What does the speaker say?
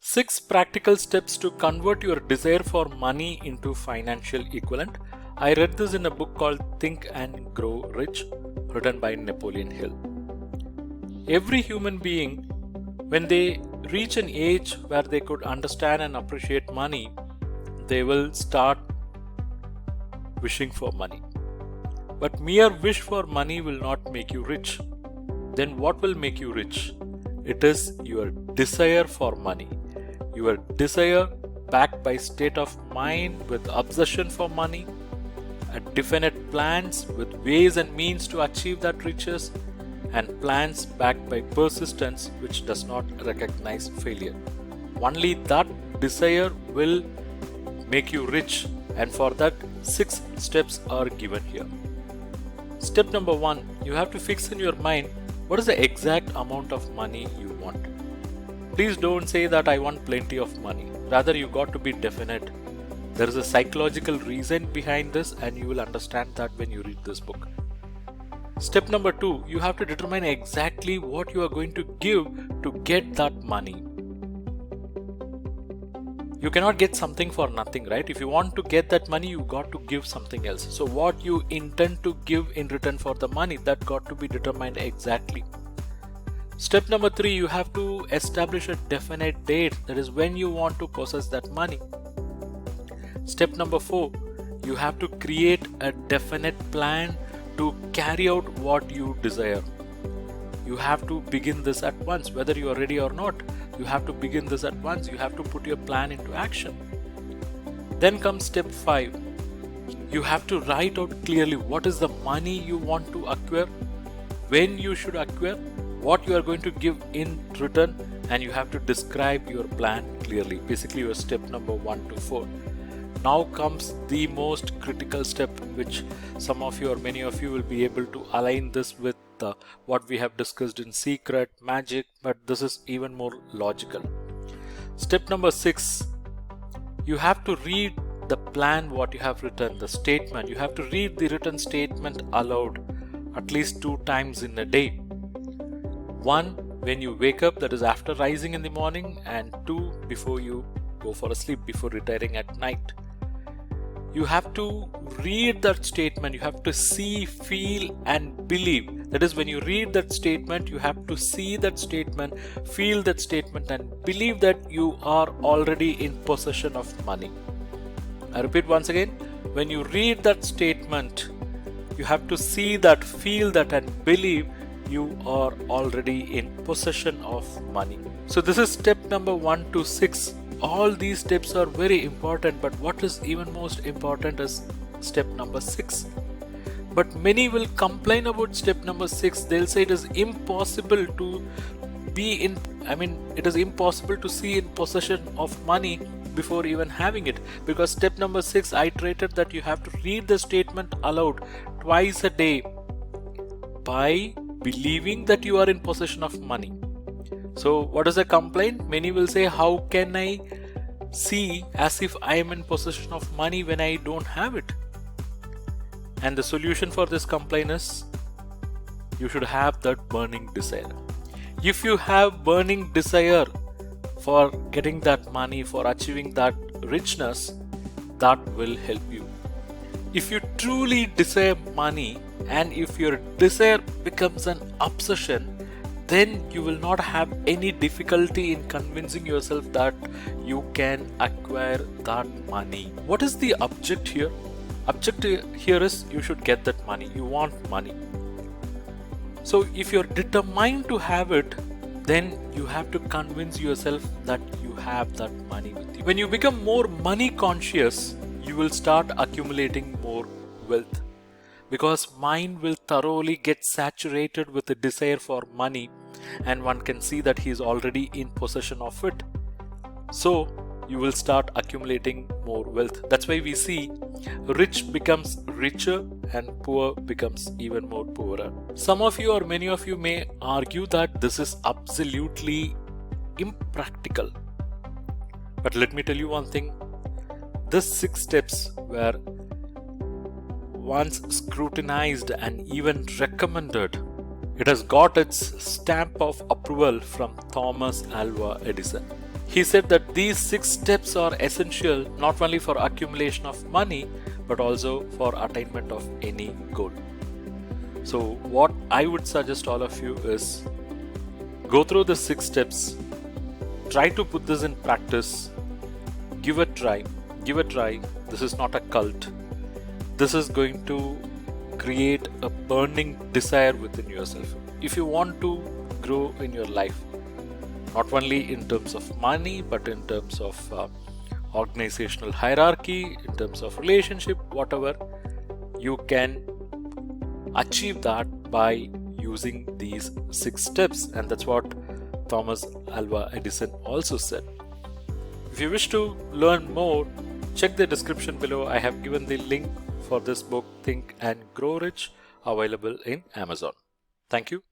6 practical steps to convert your desire for money into financial equivalent. I read this in a book called Think and Grow Rich, written by Napoleon Hill. Every human being, when they reach an age where they could understand and appreciate money, they will start wishing for money. But mere wish for money will not make you rich. Then what will make you rich? It is your desire for money. Your desire backed by state of mind with obsession for money, a definite plans with ways and means to achieve that riches, and plans backed by persistence which does not recognize failure. Only that desire will make you rich, and for that 6 steps are given here. Step number 1, you have to fix in your mind what is the exact amount of money you want. Please don't say that I want plenty of money. Rather, you got to be definite. There is a psychological reason behind this, and you will understand that when you read this book. Step number 2, you have to determine exactly what you are going to give to get that money. You cannot get something for nothing, right? If you want to get that money, you got to give something else. So what you intend to give in return for the money, that got to be determined exactly. Step number 3, you have to establish a definite date, that is when you want to possess that money. Step number 4, you have to create a definite plan to carry out what you desire. You have to begin this at once, whether you are ready or not. You have to begin this at once. You have to put your plan into action. Then comes step 5. You have to write out clearly what is the money you want to acquire, when you should acquire, what you are going to give in return, and you have to describe your plan clearly. Basically, your step number 1 to 4. Now comes the most critical step, which some of you or many of you will be able to align this with what we have discussed in Secret, Magic, but this is even more logical. Step number 6, you have to read the plan what you have written, the statement. You have to read the written statement aloud at least 2 times in a day. 1 when you wake up, that is after rising in the morning, and 2 before you go for a sleep, before retiring at night. You have to read that statement. You have to see, feel, and believe. That is, when you read that statement, you have to see that statement, feel that statement, and believe that you are already in possession of money. I repeat once again, when you read that statement, you have to see that, feel that, and believe you are already in possession of money. So this is step number 1 to 6. All these steps are very important, but what is even most important is step number 6. But many will complain about step number 6. They'll say it is impossible to it is impossible to see in possession of money before even having it, because step number 6 iterated that you have to read the statement aloud twice a day by believing that you are in possession of money. So what is the complaint? Many will say, how can I see as if I am in possession of money when I don't have it? And the solution for this complaint is, you should have that burning desire. If you have burning desire for getting that money, for achieving that richness, that will help you. If you truly desire money, and if your desire becomes an obsession, then you will not have any difficulty in convincing yourself that you can acquire that money. What is the object here? Object here is you should get that money. You want money. So if you're determined to have it, then you have to convince yourself that you have that money with you. When you become more money conscious, you will start accumulating more wealth, because mind will thoroughly get saturated with the desire for money, and one can see that he is already in possession of it. So you will start accumulating more wealth. That's why we see rich becomes richer and poor becomes even more poorer. Some of you or many of you may argue that this is absolutely impractical. But let me tell you one thing. These 6 steps were once scrutinized and even recommended. It has got its stamp of approval from Thomas Alva Edison. He said that these 6 steps are essential not only for accumulation of money but also for attainment of any goal. So what I would suggest all of you is go through the 6 steps, try to put this in practice, give a try. This is not a cult. This is going to create a burning desire within yourself. If you want to grow in your life, not only in terms of money but in terms of organizational hierarchy, in terms of relationship, whatever, you can achieve that by using these 6 steps, and that's what Thomas Alva Edison also said. If you wish to learn more, check the description below. I have given the link for this book, Think and Grow Rich, available in Amazon. Thank you.